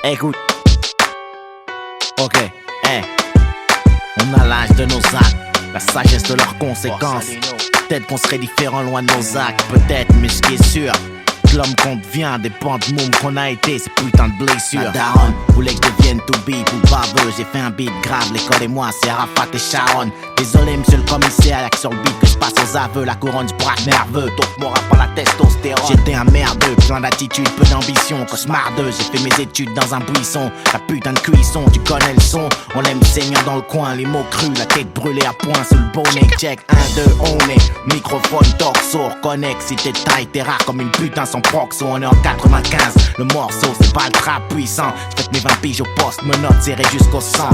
Écoute. Ok, on a l'âge de nos actes, la sagesse de leurs conséquences. Peut-être qu'on serait différent loin de nos actes, peut-être, mais ce qui est sûr, l'homme qu'on devient dépend de môme qu'on a été, ces putains de blessures. La daronne voulait que je devienne tout bip ou baveux. J'ai fait un beat grave, l'école et moi, c'est Arafat et Sharon. Désolé monsieur le commissaire, y'a que sur le beat que je passe aux aveux. La couronne du braque nerveux, donc mon rap par la testostérone. J'étais un merdeux, plein d'attitude, peu d'ambition. Cauchemardeux, j'ai fait mes études dans un buisson. La putain de cuisson, tu connais le son. On aime saigner dans le coin, les mots crus, la tête brûlée à point sous le bonnet. Check, 1, 2, on est microphone, torso, reconnecte. Si t'es taille, t'es rare comme une putain sans proxo. On est en 95, le morceau c'est pas le trap puissant. J'fais mes 20 piges au poste, me note serré jusqu'au sang.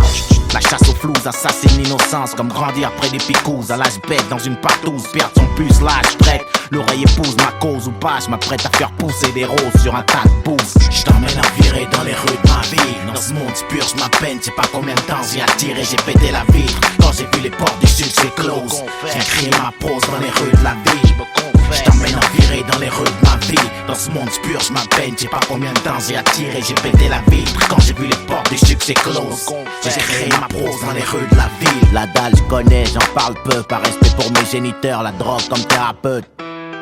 La chasse aux flous assassine l'innocence. Comme grandir après des picouses. À l'âge bête dans une partouze, perdre son puce, l'âge prête. L'oreille épouse ma cause ou pas, j'm'apprête à faire pousser des roses sur un tas de bouse. J't'emmène à virer dans les rues de ma vie. Dans ce monde purge ma peine, j'sais pas combien de temps j'y attiré, j'ai pété la vitre. Quand j'ai vu les portes du succès close, j'ai crié ma pause dans les rues de la vie. J't'emmène à virer dans les rues de ma vie. Dans ce monde purge ma peine, j'sais pas combien de temps j'ai attiré, j'ai pété la vitre. Quand j'ai vu les portes du succès close, j'ai créé ma prose dans les rues de la ville. La dalle j'connais, j'en parle peu, par respect pour mes géniteurs, la drogue comme thérapeute.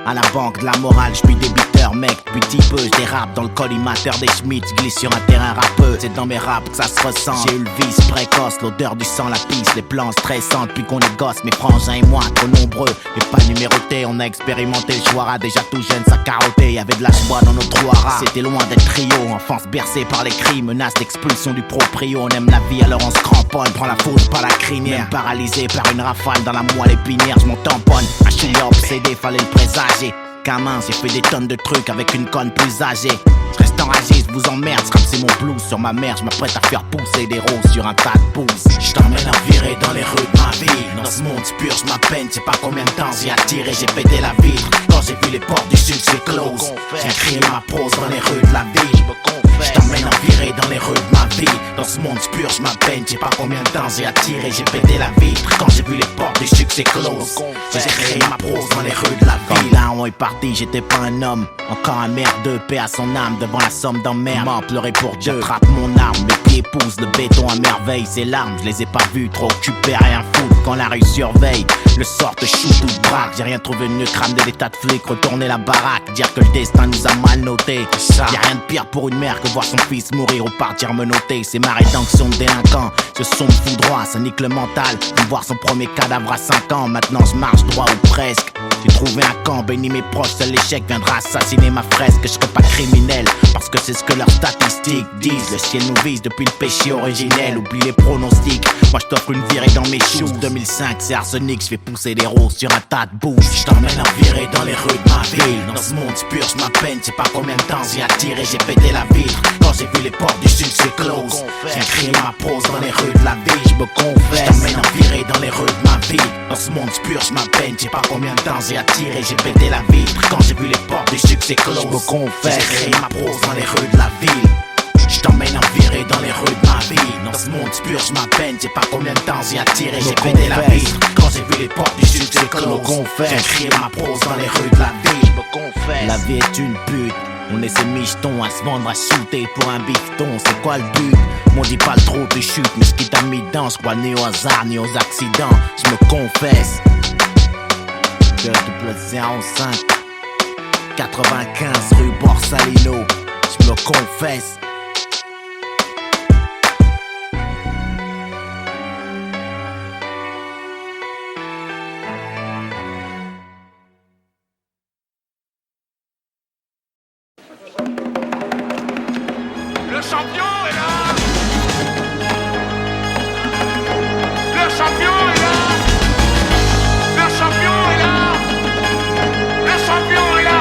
À la banque de la morale, j'suis débiteur, mec. Depuis petit peu, j'dérape dans le collimateur des Schmitt. J'glisse sur un terrain rappeux, c'est dans mes raps que ça se ressent. J'ai eu le vice précoce, l'odeur du sang, la pisse, les plans stressants. Depuis qu'on est gosse, mes frangins et moi, trop nombreux. Les pas numérotés, on a expérimenté le choix. Déjà tout jeune, ça carottait, y'avait de la joie dans nos trous à rats. C'était loin d'être trio, enfance bercée par les cris, menace d'expulsion du proprio. On aime la vie, alors on se cramponne, prend la foudre par la crinière. Même paralysé par une rafale dans la moelle épinière, j'm'en tamponne. Un chouïa obsédé, fallait le présager. Gamin, j'ai fait des tonnes de trucs avec une conne plus âgée. J'reste enragé, j'vous emmerde, c'est mon blues sur ma mère. J'm'apprête à faire pousser des roses sur un tas de pouces. J't'emmène à virer dans les rues de ma vie. Dans ce monde purge ma peine, j'sais pas combien de temps j'y attiré, j'ai pété la vitre. Quand j'ai vu les portes du succès close, j'ai crié ma prose dans les rues de la vie. J't'emmène à virer dans les rues de ma vie. Dans ce monde purge ma peine, j'sais pas combien de temps j'ai attiré, j'ai pété la vitre. Quand j'ai vu les portes du succès close, j'ai créé ma prose dans les rues de la vie. Là on est parti, j'étais pas un homme. Encore un merdeux, paix à son âme. Devant la somme d'emmerde, m'en pleurer pour Dieu. J'attrape mon arme, mes pieds poussent le béton à merveille. Ses larmes, je les ai pas vues, trop occupé à rien foutre. Quand la rue surveille, le sort te shoot ou te braque. J'ai rien trouvé de mieux, crame des tas de flics, retourner la baraque. Dire que le destin nous a mal noté. Y'a rien de pire pour une mère que voir son fils mourir ou partir me noter. C'est ma rédemption de délinquant. Ce son me fout droit, ça nique le mental. De voir son premier cadavre à 5 ans. Maintenant je marche droit ou presque. J'ai trouvé un camp, béni mes proches, seul l'échec viendra assassiner ma fresque. Je serai pas criminel, parce que c'est ce que leurs statistiques disent. Le ciel nous vise depuis le péché originel, oublie les pronostics. Moi je t'offre une virée dans mes shoes. 2005 c'est arsenic, je vais pousser des roses sur un tas de bouches. Je t'emmène à virer dans les rues de ma ville. Dans ce monde purge ma peine, c'est pas combien de temps j'y attiré, j'ai pété la vitre. Quand j'ai vu les portes du succès close, j'ai crié ma prose dans les rues de la vie. Je me confesse, je t'emmène à virer dans les rues de ma vie. Dans ce monde purge ma peine, j'ai pas combien de temps j'ai attiré, j'ai pété la vitre. Quand j'ai vu les portes du succès close, je me confesse, j'ai créé ma prose dans les rues de la ville. Je t'emmène à virer dans les rues de ma vie. Dans ce monde purge ma peine, j'ai pas combien de temps j'ai attiré, j'ai pété la vitre. Quand j'ai vu les portes du succès close, j'ai créé ma prose dans les rues de la vie. Je me confesse, la vie est une pute. On est ces michetons à se vendre, à shooter pour un bifton. C'est quoi le but? M'on dit pas le trop de chute, mais ce qui t'a mis dedans, je crois ni au hasard ni aux accidents. Je me confesse. De double 05 95 rue Borsalino. Je me confesse. Le champion est là. Le champion est là. Le champion est là. Le champion est là.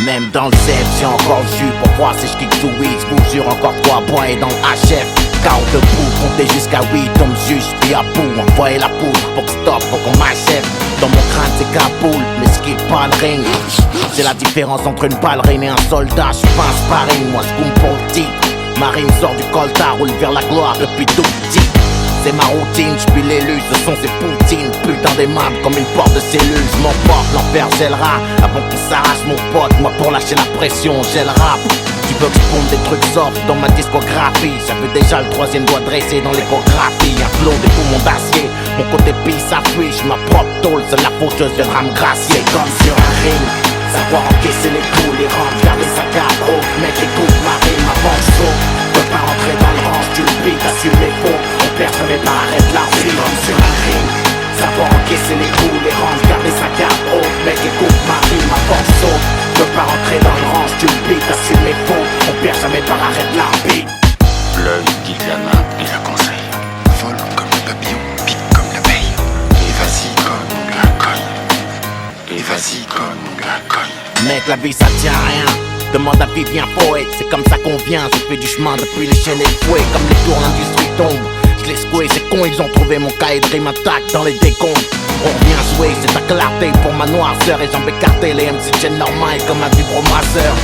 Même dans le CF, j'ai encore le jus pour voir si je kick sous 8. Vous jure encore 3 points et dans le HF. Quart de poudre, compter jusqu'à 8, on me juge, puis à bout. Envoyer la poudre pour que stop, pour qu'on m'achève. Dans mon crâne c'est Kaboul, mais ce qui est pas le ring. C'est la différence entre une ballerine et un soldat. Je suis pas un sparring, moi je compte pour le titre. Ma rime sort du coltard, roule vers la gloire depuis tout petit. C'est ma routine, j'pille l'élu, ce son c'est Poutine. Putain d'aimable comme une porte de cellule. J'm'emporte, l'enfer gèlera avant qu'on s'arrache mon pote. Moi pour lâcher la pression, j'ai le rap. Tu veux que je pompe des trucs soft dans ma discographie. J'avais déjà le troisième doigt dressé dans l'échographie. Un flow des poumons d'acier, mon côté pisse s'appuie. J'suis ma propre tôle, c'est la faucheuse viendra me gracier. Comme sur un ring, savoir encaisser les coups, les rampes, garder sa garde haute. Mec, écoute ma rime avant que je saute. Peux pas rentrer dans le range, tu le piques, assume les faux. On perd jamais pas, arrête la vie. Comme sur un ring, savoir encaisser les coups, les rampes, garder sa garde haute. Mec, écoute ma rime avant que je saute. Peux pas rentrer dans le range, tu le piques, assume les faux. On perd jamais pas, arrête la vie. L'œil guide la main et la conseille. Vole comme le papillon, pique comme l'abeille. Et vas-y comme la cogne. Et vas-y comme la cogne. Mec, la vie ça tient à rien. Demande à Vivien Poète, c'est comme ça qu'on vient. J'ai fait du chemin depuis les chaînes et le fouet. Comme les tours, l'industrie tombe. Je l'ai secoué, c'est con, ils ont trouvé mon cahier de rime intact dans les décombres. On revient jouer, c'est ta clarté pour ma noirceur. Et jambes écartées, les MC tiennent leur main comme un vibromasseur.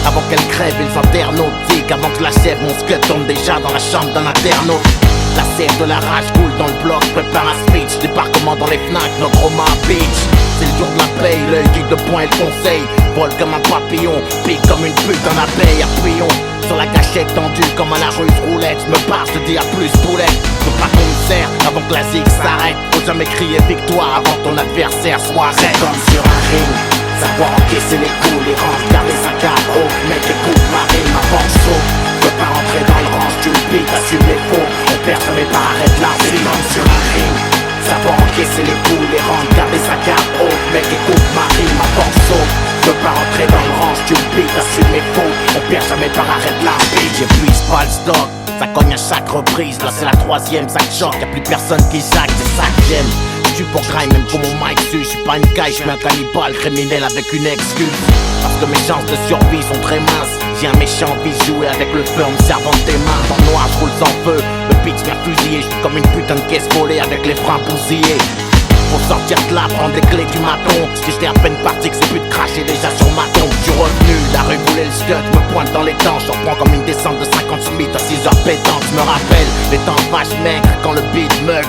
Avant qu'elle crève, ils internautiques. Avant que je l'achève, mon squelette tombe déjà dans la chambre d'un internaute. La sève de la rage coule dans le bloc, prépare un speech. Débarquement dans les Fnac, notre Roma Beach. C'est le jour de la paye, l'œil guide le point et le conseil. Vole comme un papillon, pique comme une pute en abeille. Appuyons sur la gâchette tendue comme à la ruse roulette. Je me barre, je te dis à plus boulette. Faut pas qu'on me serre avant que la zig s'arrête. Faut jamais crier victoire avant ton adversaire soit raide. Comme sur un ring, savoir encaisser les coups, les rangs, garder sa carte haute. Mec, écoute ma rime avant que je saute. Peux pas rentrer dans le range, tu le piques, assume les faux. On perd jamais pas, arrête la vie. Comme sur un ring, savoir encaisser les coups, les rangs, garder sa carte haute. Mec, écoute ma rime avant que je saute. Peux pas rentrer dans le range, tu le piques, assume les faux. On perd jamais pas, arrête la vie. J'épuise pas le stock, ça cogne à chaque reprise. Là c'est la troisième, ça choque, y'a plus personne qui sac, c'est ça que j'aime. J'suis pour graille, même pour mon mic dessus. J'suis pas une caille, j'suis un cannibale criminel avec une excuse. Parce que mes chances de survie sont très minces. J'ai un méchant vice jouer avec le feu en me servant de tes mains. Dans le noir, j'roule sans feu, le pitch m'a fusillé. J'suis comme une putain de caisse volée avec les freins bousillés. Faut sortir de là, prendre les clés du maton. Si j'étais à peine parti, que c'est plus de cracher déjà sur ma tombe. J'suis revenu, la rue voulait le scud, me pointe dans les dents. J'en prends comme une descente de 50 Smith à 6 heures pétantes. J'me rappelle, les temps vaches maigres quand le beat meugle.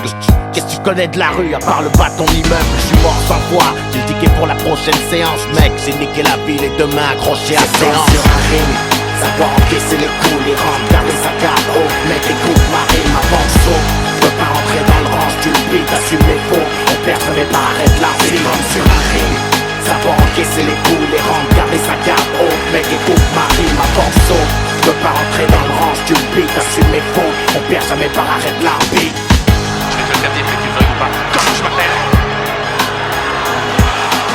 Qu'est-ce que tu connais de la rue à part le bâton immeuble? Je suis mort sans voix, j'ai le ticket pour la prochaine séance. Mec, j'ai niqué la ville et demain accroché à séance. Sur un ring, savoir encaisser les coups, les rampes, garder sa garde haute. Mec, écoute ma rime avant que je saute. Peux pas rentrer dans le range, tu le piques, assume les faux. On perd jamais pas, arrête la vie. Comme sur un ring, savoir encaisser les coups, les rampes, garder sa garde haute. Mec, écoute ma rime avant que je saute. Peux pas rentrer dans le range, tu le piques, assume les faux. On perd jamais pas, arrête la vie. Je vais te le dire que tu veuilles ou pas. Comment je m'appelle?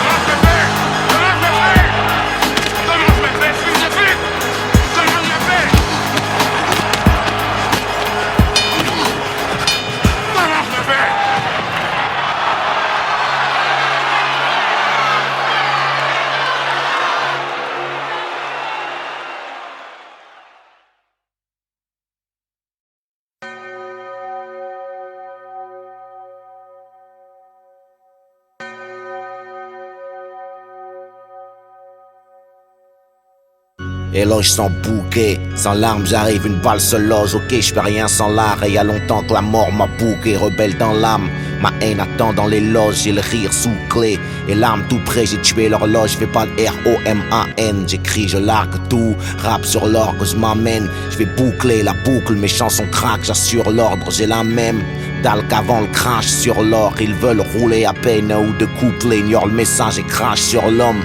Comment je m'appelle? Comment je m'appelle? Comment je m'appelle? Fils de pute! Comment je m'appelle? Comment je m'appelle? Éloge sans bouquet, sans larmes j'arrive, une balle se loge. Ok, je fais rien sans l'art et y a longtemps que la mort m'a bouqué. Rebelle dans l'âme, ma haine attend dans les loges. J'ai le rire sous clé et l'âme tout près. J'ai tué l'horloge, je fais pas de R-O-M-A-N. J'écris, je largue tout, rap sur l'orgue, je m'amène. Je vais boucler la boucle, mes chansons craquent, j'assure l'ordre, j'ai la même dalle qu'avant le crash sur l'or. Ils veulent rouler à peine ou de coupler, ignorent le message et crash sur l'homme.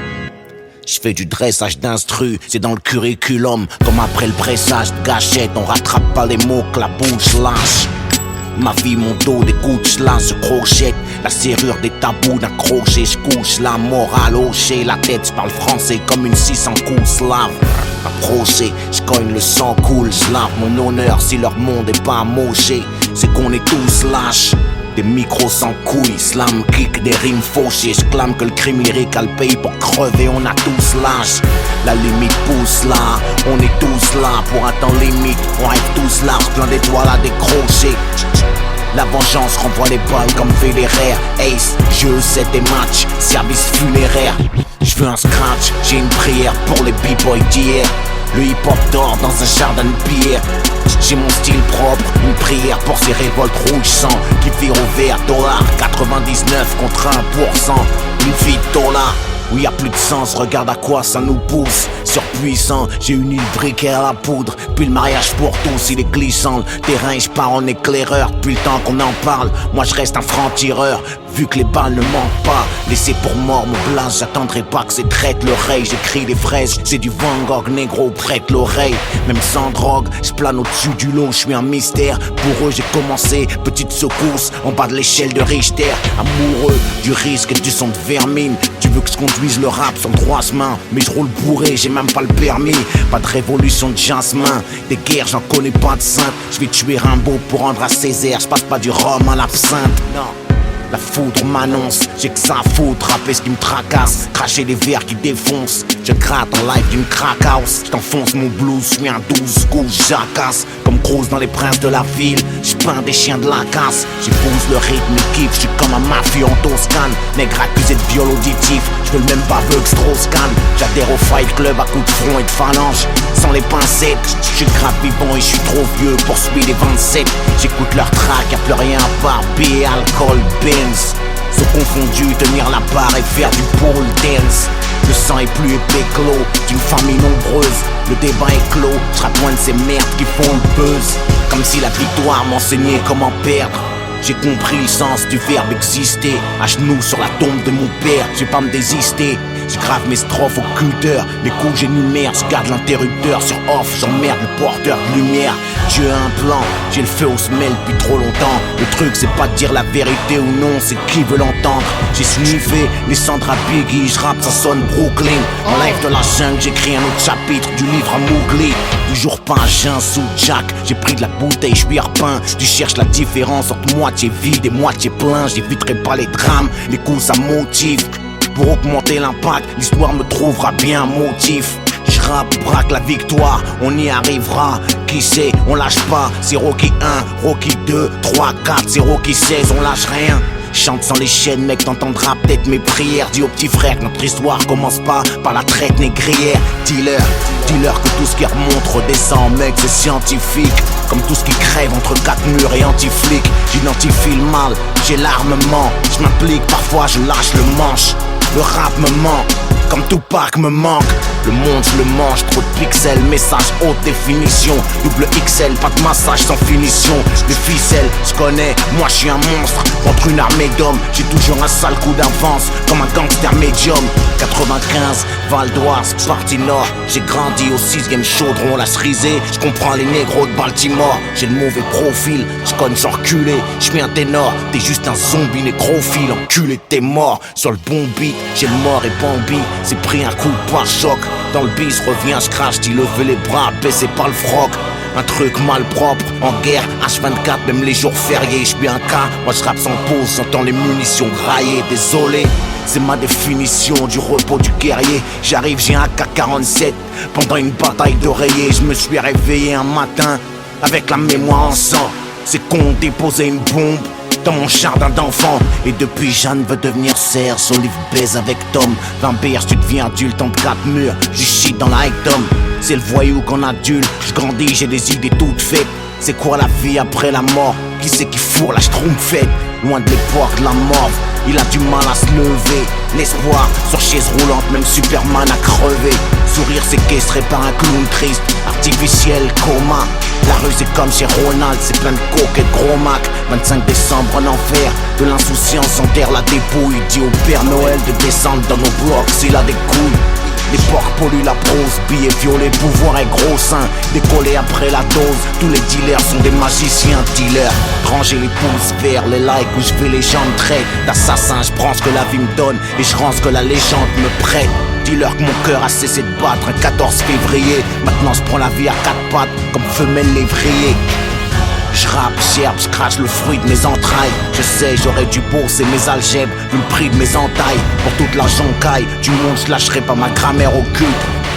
Je fais du dressage d'instru, c'est dans le curriculum. Comme après le pressage de gâchette, on rattrape pas les mots que la bouche lâche. Ma vie, mon dos, des couches là se crochette. La serrure des tabous d'un crochet, je couche la morale hochée. La tête, je parle français comme une 600 coups slave. Approché, je cogne le sang coule, je lave mon honneur si leur monde est pas moché. C'est qu'on est tous lâches. Des micros sans couilles, slam, kick, des rimes fauchées. Je clame que le crime lyrique a le pays pour crever, on a tous l'âge. La limite pousse là, on est tous là pour un temps limite. On rêve tous large, plein d'étoiles à décrocher. La vengeance renvoie les balles comme Federer. Ace, jeu, 7 et match, service funéraire. Je veux un scratch, j'ai une prière pour les b-boys d'hier. Le hip-hop dort dans un jardin de pierre. J'ai mon style propre, une prière pour ces révoltes rouges sang qui virent au vert. Dollar 99 contre 1%, une vie de dollar. où y a plus de sens, regarde à quoi ça nous pousse. Surpuissant, j'ai une huile briquet à la poudre, puis le mariage pour tous, il est glissant. Le terrain, je pars en éclaireur, depuis le temps qu'on en parle, moi je reste un franc-tireur. Vu que les balles ne manquent pas, laissez pour mort mon blase, j'attendrai pas que c'est traite l'oreille. J'écris des fraises, c'est du Van Gogh, négro, prête l'oreille. Même sans drogue, je plane au-dessus du lot, je suis un mystère. Pour eux j'ai commencé, petite secousse, en bas de l'échelle de Richter. Amoureux du risque et du son de vermine. Tu veux que je conduise le rap sur le droit chemin, mais je roule bourré, j'ai même pas le permis. Pas de révolution de jasmin, des guerres j'en connais pas de sainte. Je vais tuer Rimbaud pour rendre à Césaire, je passe pas du rhum à l'absinthe, non. La foudre m'annonce, j'ai que ça à foutre, rapper ce qui me tracasse, cracher des verres qui défoncent. Je gratte en live d'une crack house, j't'enfonce mon blues, j'suis un 12 coups, jacasse. Comme Cruz dans les princes de la ville, j'peins des chiens de la casse. J'épouse le rythme et kiffe, j'suis comme un mafieux en Toscane. Nègre accusé de viol auditif, j'veux le même baveux que Strauss-Kahn. J'adhère au fight club à coups de front et de phalange, sans les pincettes. J'suis grave vivant et j'suis trop vieux pour suivre les 27. J'écoute leur track, y'a plus rien à part billet, alcool, se confondus, tenir la barre et faire du pole dance. Le sang est plus épais que l'eau d'une famille nombreuse. Le débat est clos, j'rappe loin de ces merdes qui font le buzz. Comme si la victoire m'enseignait comment perdre. J'ai compris le sens du verbe exister. À genoux sur la tombe de mon père, j'ai pas me désister. J'grave mes strophes au cutter, les coups j'énumère, j'garde l'interrupteur sur off, j'emmerde le porteur de lumière. Dieu a un plan, j'ai le feu au semelle depuis trop longtemps. Le truc c'est pas de dire la vérité ou non, c'est qui veut l'entendre. J'ai sniffé les cendres à Biggie, j'rappe ça sonne Brooklyn. En live de la jungle, j'écris un autre chapitre du livre à Mowgli. Toujours pas un jeun sous Jack, j'ai pris de la bouteille, j'suis repeint. Tu cherches la différence entre moitié vide et moitié plein. J'éviterai pas les drames, les coups ça motive. Pour augmenter l'impact, l'histoire me trouvera bien un motif. J'rappe, braque la victoire, on y arrivera. Qui sait, on lâche pas. C'est Rocky 1, Rocky 2, 3, 4, c'est Rocky 16, on lâche rien. Chante sans les chaînes, mec, t'entendras peut-être mes prières. Dis au petit frère que notre histoire commence pas par la traite négrière. Dis-leur que tout ce qui remonte redescend, mec, c'est scientifique. Comme tout ce qui crève entre quatre murs et anti-flic. J'identifie le mal, j'ai l'armement. Je m'implique, parfois je lâche le manche. Le rap me ment, comme Tupac me manque. Le monde je le mange, trop de pixels, message haute définition. Double XL, pas de massage sans finition. Les ficelles, je connais, moi je suis un monstre. Contre une armée d'hommes, j'ai toujours un sale coup d'avance. Comme un gangster médium. 95, Val d'Oise, partie nord. J'ai grandi au 6ème chaudron, la cerisée. Je comprends les négros de Baltimore. J'ai le mauvais profil, je connais sans reculer. Je mets un ténor, t'es juste un zombie nécrophile. Enculé, t'es mort sur le bon beat. J'ai le mort et Bambi, c'est pris un coup par choc. Dans le bis, reviens, je crache, dis lever les bras, baissez pas le froc. Un truc malpropre, en guerre, H24, même les jours fériés. J'suis un cas, moi j'rappe sans pause, j'entends les munitions grailler. Désolé, c'est ma définition du repos du guerrier. J'arrive, j'ai un AK-47, pendant une bataille d'oreiller. Je me suis réveillé un matin, avec la mémoire en sang. C'est qu'on déposait une bombe dans mon jardin d'enfant. Et depuis Jeanne veut devenir Serge, Olive baise avec Tom. 20 berges, tu deviens adulte entre 4 murs. Je chie dans la Hectom. C'est le voyou qu'on adulte. Je grandis, j'ai des idées toutes faites. C'est quoi la vie après la mort? Qui c'est qui fourre la schtroumpfette? Loin de l'époque de la mort, il a du mal à se lever. L'espoir sur chaise roulante, même Superman a crevé. Sourire séquestré par un clown triste, artificiel coma. La rue c'est comme chez Ronald, c'est plein de coke et de gros mac. 25 décembre en enfer, de l'insouciance enterre la dépouille. Dit au Père Noël de descendre dans nos blocs s'il a des couilles. Les porcs polluent la prose, billets violets, pouvoir et gros seins. Décollés après la dose, tous les dealers sont des magiciens dealers. Ranger les pouces vers les likes où je fais les jambes traits d'assassin, je prends ce que la vie me donne et je rends ce que la légende me prête. Dis-leur que mon cœur a cessé de battre un 14 février. Maintenant je prends la vie à quatre pattes comme femelle lévrier. J'rappe, j'herbe, j'crache le fruit de mes entrailles. Je sais, j'aurais dû bourser mes algèbres vu le prix de mes entailles. Pour toute la joncaille du monde, j'lâcherai pas ma grammaire au cul.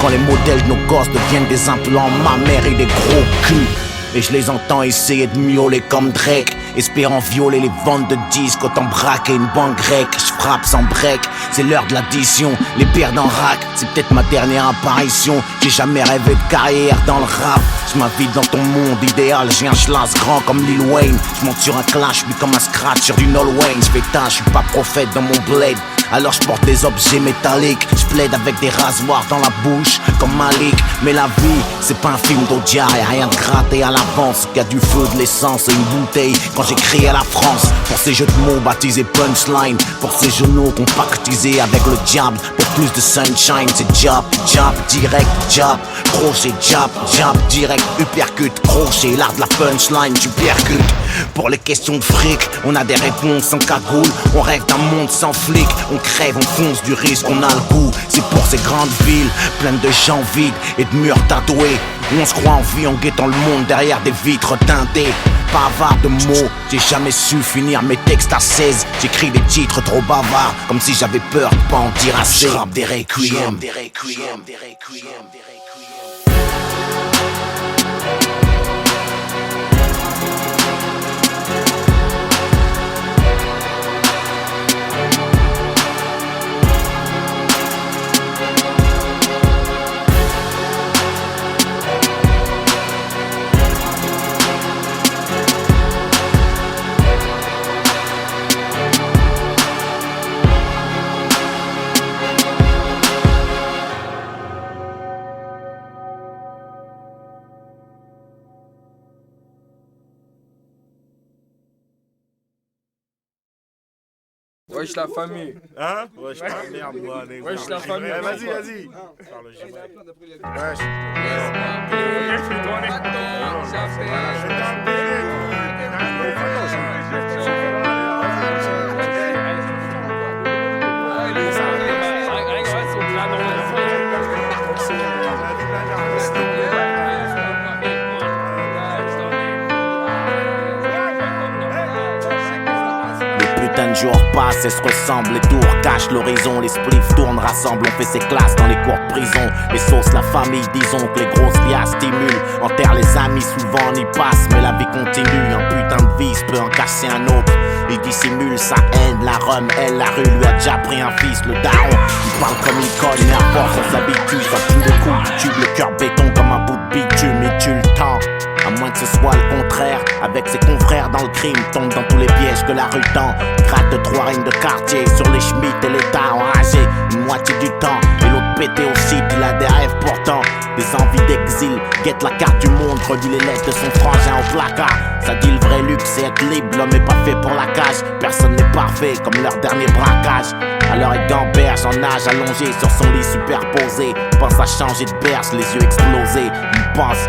Quand les modèles de nos gosses deviennent des implants, ma mère et des gros culs. Et je les entends essayer de miauler comme Drake, espérant violer les ventes de disques, autant braquer une banque grecque. Je frappe sans break, c'est l'heure de l'addition. Les pertes en rack, c'est peut-être ma dernière apparition. J'ai jamais rêvé de carrière dans le rap. Je m'invite dans ton monde idéal, j'ai un schlass grand comme Lil Wayne. Je monte sur un clash, puis comme un scratch sur du Nol Wayne. Je fais tâche, je suis pas prophète dans mon blade. alors je porte des objets métalliques. Je plaide avec des rasoirs dans la bouche, comme Malik. Mais la vie, c'est pas un film d'Audia, y'a rien de gratté à l'avance. Y'a du feu, de l'essence et une bouteille quand j'écris à la France. Pour ces jeux de mots baptisés punchline, pour ces genoux compactisés avec le diable. Pour plus de sunshine, c'est jab, jab, direct, jab, crochet, jab, jab, direct, uppercut, crochet, l'art de la punchline, tu percutes. Pour les questions de fric, on a des réponses sans cagoule. On rêve d'un monde sans flics, on crève, on fonce du risque, on a le goût. C'est pour ces grandes villes, pleines de gens vides et de murs tatoués, où on se croit en vie en guettant le monde derrière des vitres teintées. Pas avare de mots, j'ai jamais su finir mes textes à 16. J'écris des titres trop bavards, comme si j'avais peur de pas en dire assez. J'rappe des requiem, des requiem, des requiem, des requiem. Wesh la famille. Hein? Wesh la merde, moi. Wesh la famille. Vas-y, vas-y. Wesh. Un jour passe et se ressemble, les tours cachent l'horizon, les spliffs tournent, rassemblent, on fait ses classes dans les cours de prison. Les sauces, la famille, disons que les grosses liasses stimulent. Enterre les amis, souvent on y passe, mais la vie continue. Un putain de vice peut en cacher un autre. Il dissimule sa haine, la rhum, elle, la rue lui a déjà pris un fils, le daron. Il parle comme il colle, mais à force on s'habitue. Ça tue le coup, tu tube le cœur béton comme un bout de bitume, et tu le temps. À moins que ce soit le contraire, avec ses confrères dans le crime, tombe dans tous les pièges que la rue tend. Gratte 3 règnes de quartier sur les Schmitt et l'État enragé une moitié du temps. Et l'autre pété au site, il a des rêves pourtant, des envies d'exil. Guette la carte du monde, relit les lettres de son frangin au placard. Ça dit le vrai luxe, c'est être libre, l'homme est pas fait pour la cage. Personne n'est parfait, comme leur dernier braquage. Alors il gamberge en nage allongé sur son lit superposé. Pense à changer de berge, les yeux explosés. Il pense.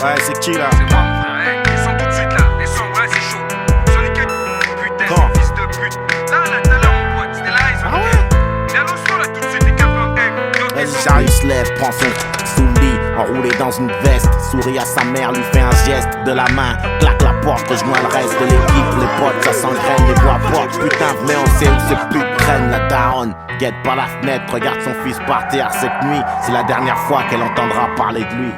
Ouais, c'est qui là? C'est moi, mon frère, hey, descends tout de suite là, descends, ouais, c'est chaud. Sur les quêtes, putain, Quand? fils de pute. Là, tout à l'heure, mon pote, c'était là, ils ont dit. Viens au son là, tout de suite, les capots, hey, Vas-y, il se lève, prend son sous le lit, enroulé dans une veste. Sourit à sa mère, lui fait un geste de la main. Claque la porte, rejoint le reste de l'équipe. Les potes, ça s'engraine, les voix portent. Putain, venez, on sait où ces putes traînent. La daronne guette par la fenêtre, regarde son fils partir cette nuit. C'est la dernière fois qu'elle entendra parler de lui.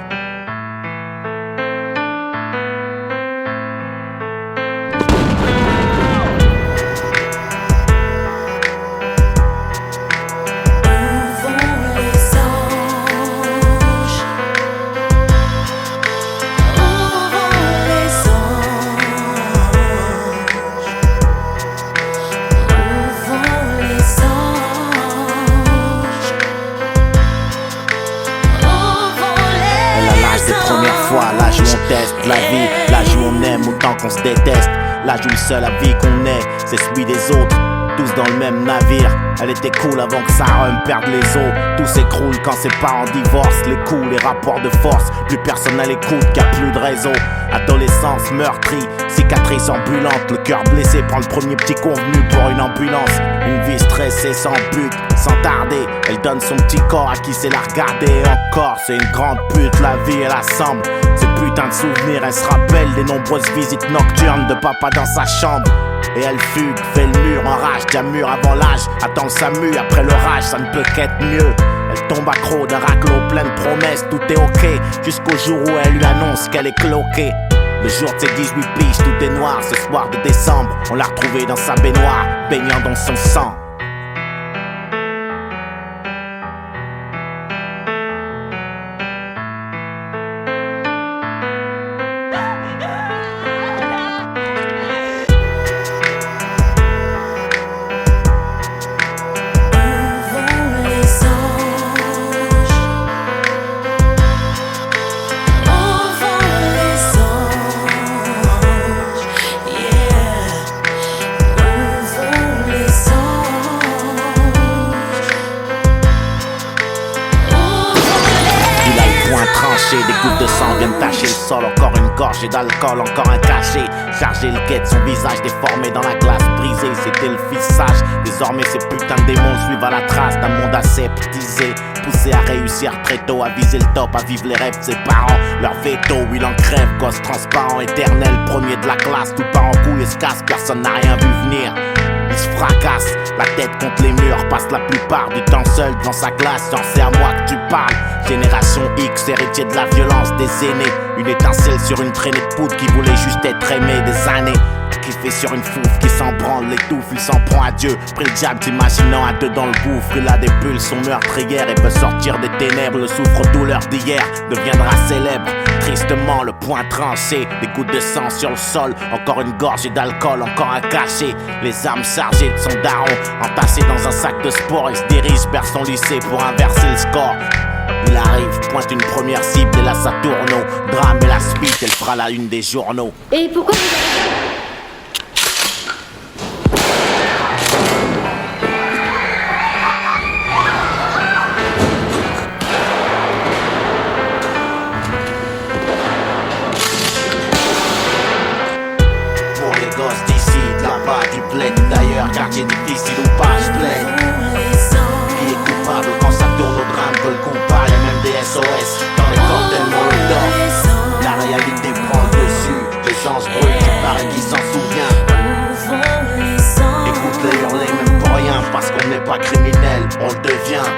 L'âge où on teste la vie, l'âge où on aime autant qu'on se déteste. L'âge où le seul avis qu'on ait, c'est celui des autres, tous dans le même navire. Elle était cool avant que sa rhum perde les os. Tout s'écroule quand ses parents divorcent. Les coups, les rapports de force, plus personne à l'écoute, y'a plus de réseau. Adolescence meurtrie, cicatrice ambulante. Le cœur blessé prend le premier petit convenu pour une ambulance. Une vie stressée sans but, sans tarder. Elle donne son petit corps à qui sait la regarder. Et encore, c'est une grande pute, la vie elle assemble ces putains de souvenirs. Elle se rappelle des nombreuses visites nocturnes de papa dans sa chambre. Et elle fugue, fait le mur, enrage, déjà mûr avant l'âge. Attend le SAMU, après l'orage, ça ne peut qu'être mieux. Elle tombe accro d'un raclot plein de promesses, tout est ok. Jusqu'au jour où elle lui annonce qu'elle est cloquée. Le jour de ses 18 piges, tout est noir. Ce soir de décembre, on l'a retrouvée dans sa baignoire, baignant dans son sang. marcher. Des gouttes de sang viennent tacher le sol. Encore une gorgée d'alcool, encore un cachet. Chargé le quai de son visage déformé dans la glace brisée. C'était le fils sage. Désormais ces putains de démons suivent à la trace d'un monde aseptisé. Poussé à réussir très tôt, à viser le top, à vivre les rêves de ses parents. Leur veto, il en crève, gosse transparent, éternel, premier de la classe. Tout part en couille et se casse, personne n'a rien vu venir. Il se fracasse, la tête contre les murs, passe la plupart du temps seul devant sa glace. Genre c'est à moi que tu parles. Génération X, héritier de la violence des aînés. Une étincelle sur une traînée de poudre qui voulait juste être aimée des années. Qui fait sur une fouffe, qui s'en branle, l'étouffe, il s'en prend à Dieu. Pris le diable, t'imaginant à deux dans le gouffre. Il a des pulsions meurtrières et veut sortir des ténèbres. Le souffre-douleur d'hier deviendra célèbre. Tristement, le poing tranché, des gouttes de sang sur le sol. Encore une gorgée d'alcool, encore un cachet. Les armes chargées de son daron, entassées dans un sac de sport. Il se dirige vers son lycée pour inverser le score. Il arrive, pointe une première cible et là ça tourne au drame et la suite, elle fera la une des journaux. Et pourquoi vous... D'ailleurs, quartier difficile ou pas, je plaide. Qui est coupable quand ça tourne au drame que le coupable? Y'a même des SOS dans les cocktails Molotov. La réalité prend le dessus. Les gens se brûlent, il paraît qu'ils s'en souviennent. Écoute-les hurler même pour rien, parce qu'on n'est pas criminel, on le devient.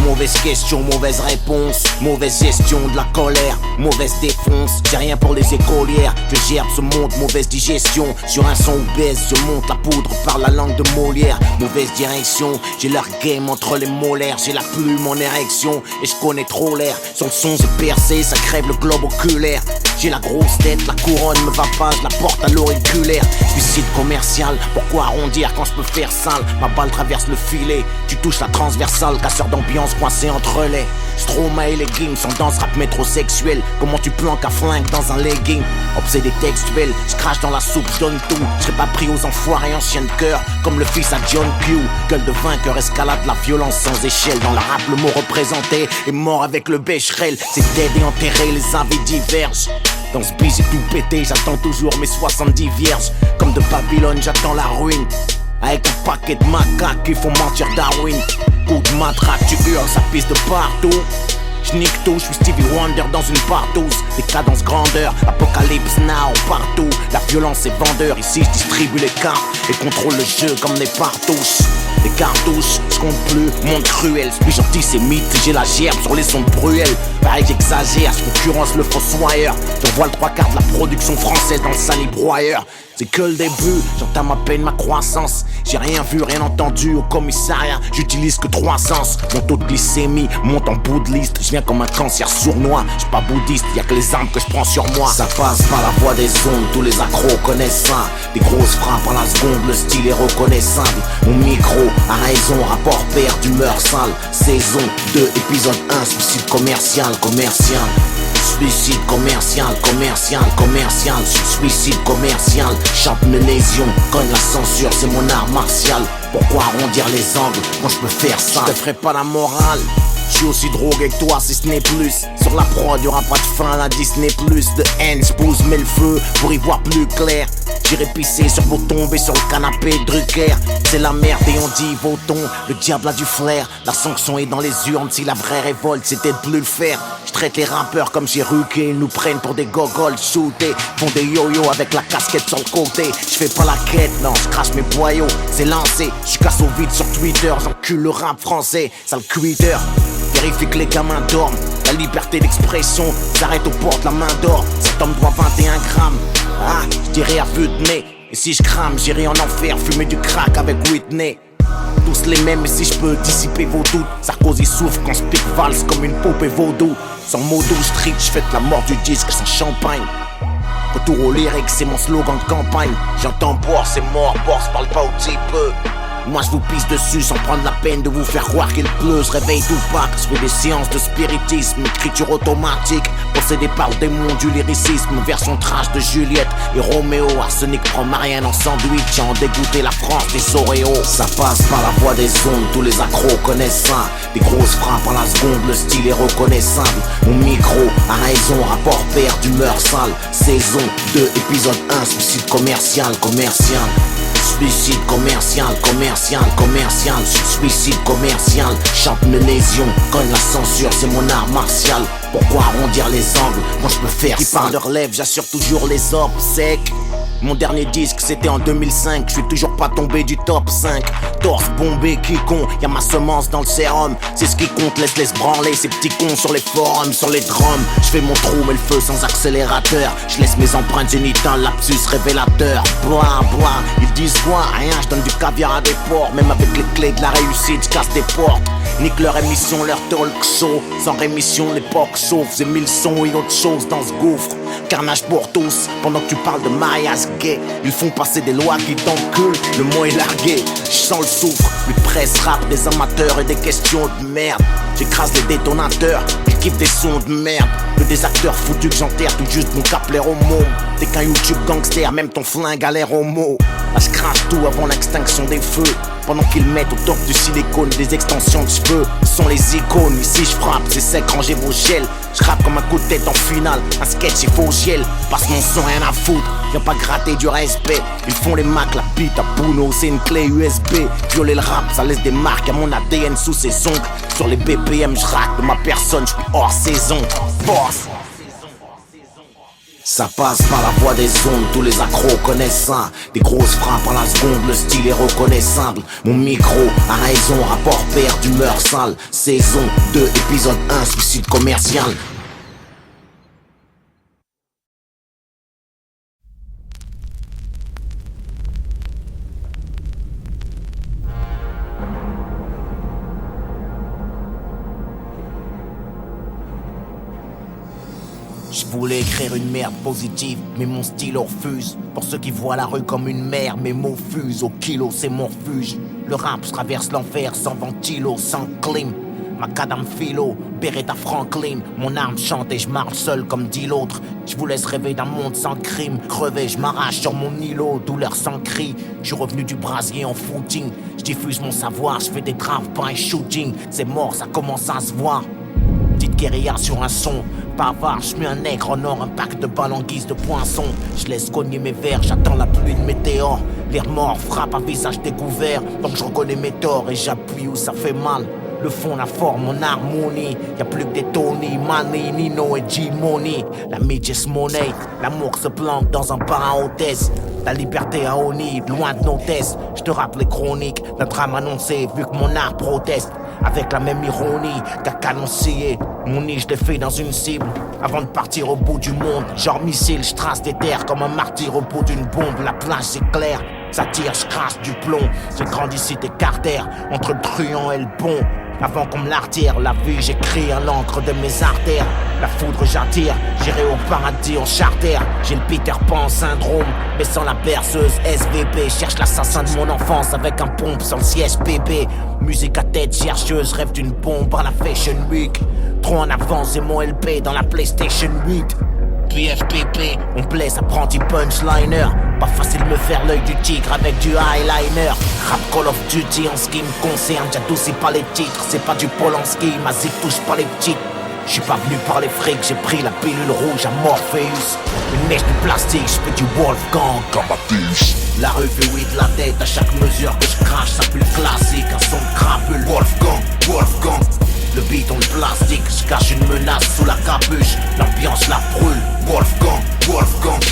Mauvaise question, mauvaise réponse, mauvaise gestion de la colère, mauvaise défonce. J'ai rien pour les écolières, je gerbe ce monde, mauvaise digestion. Sur un son obèse, je monte la poudre par la langue de Molière. Mauvaise direction, j'ai leur game entre les molaires. J'ai la plume en érection et je connais trop l'air. Sur le son j'ai percé, ça crève le globe oculaire. J'ai la grosse tête, la couronne me va pas, je la porte à l'auriculaire. Suicide commercial, pourquoi arrondir quand je peux faire sale? Ma balle traverse le filet, tu touches la transversale. Casseur d'ambiance coincé entre les Stroma et les games, sans danse rap métrosexuel. Comment tu planques à flingue dans un legging? Obsédé textuel, je crache dans la soupe, je donne tout. Je serai pas pris aux enfoirés en chien de cœur, comme le fils à John Q. Gueule de vainqueur, escalade la violence sans échelle. Dans le rap, le mot représenté est mort avec le bécherel. C'est dead et enterré, les avis divergent. Dans ce bis j'ai tout pété, j'attends toujours mes 70 vierges. Comme de Babylone, j'attends la ruine. Avec un paquet de macaques qui font mentir Darwin. Coup de matraque, tu hurles, ça pisse de partout. J'nique tout, j'suis Stevie Wonder dans une partouze. Des cadences grandeur, apocalypse now partout. La violence est vendeur, ici j'distribue les cartes et contrôle le jeu comme des partouches. Des cartouches, j'compte plus, monde cruel. J'suis antisémite, j'ai la gerbe sur les sons de Bruel. Pareil j'exagère, j'concurrence le fossoyeur. J'envoie le 3/4 de la production française dans le salibroyeur. c'est que le début, j'entame à peine ma croissance. J'ai rien vu, rien entendu au commissariat, j'utilise que 3 sens. Mon taux de glycémie monte en bout de liste. Je viens comme un cancer sournois, j'suis pas bouddhiste, y'a que les armes que je prends sur moi. Ça passe par la voie des ondes, tous les accros connaissent ça. Des grosses frappes à la seconde, le style est reconnaissable. Mon micro a raison, rapport père d'humeur sale. Saison 2, épisode 1, suicide commercial. Suicide commercial, suicide commercial. Chante mes lésions, cogne la censure, c'est mon art martial. Pourquoi arrondir les angles, moi je peux faire ça. Je te ferai pas la morale, je suis aussi drogué que toi si ce n'est plus. Sur la prod y'aura pas de fin, la Disney plus. De haine, j'pose mets le feu pour y voir plus clair. J'irai pisser sur vos tombes et sur le canapé Drucker. C'est la merde et on dit votons, le diable a du flair. La sanction est dans les urnes, si la vraie révolte c'était de plus le faire. Je traite les rappeurs comme j'ai ruqué, ils nous prennent pour des gogoles shootés. Font des yo-yo avec la casquette sur le côté. Je fais pas la quête, non, je crache mes boyaux, c'est lancé. Je casse au vide sur Twitter, j'encule le rap français, sale quitter. Vérifie que les gamins dorment, la liberté d'expression s'arrête aux portes, la main d'or. Cet homme doit 21 grammes, ah, je dirais à vue de nez. Et si je crame, j'irai en enfer, fumer du crack avec Whitney. Tous les mêmes, et si je peux dissiper vos doutes. Sarkozy souffre quand je pique valse comme une poupée vaudou. Sans modo street, je fête la mort du disque sans champagne. Retour aux lyrics, c'est mon slogan de campagne. J'entends boire, c'est mort, boire, parle pas au petit peu. Moi je vous pisse dessus sans prendre la peine de vous faire croire qu'il pleut. Je réveille Tupac, je fais des séances de spiritisme. Écriture automatique, possédé par le démon du lyricisme. Version trash de Juliette et Roméo. Arsenic prend Marianne en sandwich, en dégoûté la France des Oreos. Ça passe par la voie des ondes, tous les accros connaissent ça. Des grosses frappes à la seconde, le style est reconnaissable. Mon micro a raison, rapport père d'humeur sale. Saison 2, épisode 1, suicide commercial. Suicide commercial, suicide commercial. Chante mes lésions, cogne la censure, c'est mon art martial. Pourquoi arrondir les angles, moi je peux faire ça. Qui parle de relève, j'assure toujours les obsèques. Mon dernier disque c'était en 2005, je suis toujours pas tombé du top 5. Torse bombé, qui con, y'a ma semence dans le sérum. C'est ce qui compte, laisse branler ces petits cons sur les forums, sur les drums. Je fais mon trou mais le feu sans accélérateur. Je laisse mes empreintes génitales, lapsus révélateur. Blah blah, ils disent quoi, rien, je donne du caviar à des porcs. Même avec les clés de la réussite, je casse des portes. Nique leur émission, leur talk show. Sans rémission, l'époque sauf. J'ai 1000 sons et autre chose dans ce gouffre. Carnage pour tous, pendant que tu parles de mariage gay. Ils font passer des lois qui t'enculent, le mot est largué. Je sens le souffre, une presse rap, des amateurs et des questions de merde. J'écrase les détonateurs, ils kiffent des sons de merde. Que des acteurs foutus que j'enterre tout juste mon cap l'air au mot. T'es qu'un YouTube gangster, même ton flingue a l'air homo. Là je crache tout avant l'extinction des feux. Pendant qu'ils mettent au top du silicone des extensions de cheveux. Ce sont les icônes, ici je frappe, c'est sec, rangez vos gels. Je rappe comme un coup de tête en finale, un sketch il faut gel. Passe mon sang, rien à foutre, viens pas gratter du respect. Ils font les macs, la bite à Puno, c'est une clé USB. Violer le rap, ça laisse des marques à mon ADN sous ses ongles. Sur les BPM, je rappe de ma personne, je suis hors saison. Boss. Ça passe par la voie des ondes, tous les accros connaissent ça. Des grosses frappes à la seconde, le style est reconnaissable. Mon micro a raison, rapport père d'humeur sale. Saison 2, épisode 1, suicide commercial. Je voulais écrire une merde positive, mais mon style refuse. Pour ceux qui voient la rue comme une mer, mes mots fusent. Au kilo, c'est mon refuge. Le rap, je traverse l'enfer sans ventilo, sans clim. Macadam philo, Beretta Franklin. Mon arme chante et je marche seul comme dit l'autre. Je vous laisse rêver d'un monde sans crime. Crevé, je m'arrache sur mon îlot, douleur sans cri. Je suis revenu du brasier en footing. Je diffuse mon savoir, je fais des traves, pas un shooting. C'est mort, ça commence à se voir. Petite guérilla sur un son, bavard, j'mets un nègre en or, un pack de balles en guise de poinçon. Je laisse cogner mes verres, j'attends la pluie de météore. Les remords frappent à visage découvert, donc je reconnais mes torts et j'appuie où ça fait mal. Le fond, la forme, mon harmonie. Y'a plus que des Tony, Manny, Nino et G-Money. La midget money, l'amour se planque dans un bar à hôtesse. La liberté à Oni, loin de nos tests. Je te rappelle les chroniques d'un drame annoncé, vu que mon art proteste. Avec la même ironie qu'à canoncier. Mon nid, je l'ai fait dans une cible. Avant de partir au bout du monde, genre missile, je trace des terres comme un martyr au bout d'une bombe. La plage c'est clair, ça tire, je crache du plomb. J'ai grandi cité Carter, entre le truand et le bon. Avant qu'on me l'artire, la vie j'écris à l'encre de mes artères. La foudre j'attire, j'irai au paradis en charter. J'ai le Peter Pan syndrome, mais sans la berceuse SVP. Cherche l'assassin de mon enfance avec un pompe sans le siège bébé. Musique à tête chercheuse, rêve d'une bombe à la Fashion Week. Trop en avance et mon LP dans la PlayStation 8. PFPP, on blesse apprenti punchliner. Pas facile de me faire l'œil du tigre avec du eyeliner. Rap Call of Duty en ce qui me concerne, j'adoucis pas les titres, c'est pas du Polanski, ma zik touche pas les petites. J'suis pas venu par les frics, j'ai pris la pilule rouge à Morpheus. Une mèche de plastique, j'fais du Wolfgang comme Amadeus. La rue fait oui de la tête à chaque mesure que je crache, ça pue le classique, un son de crapule. Wolfgang, Wolfgang. Le beat en plastique, je cache une menace sous la capuche. L'ambiance la brûle, Wolfgang, Wolfgang.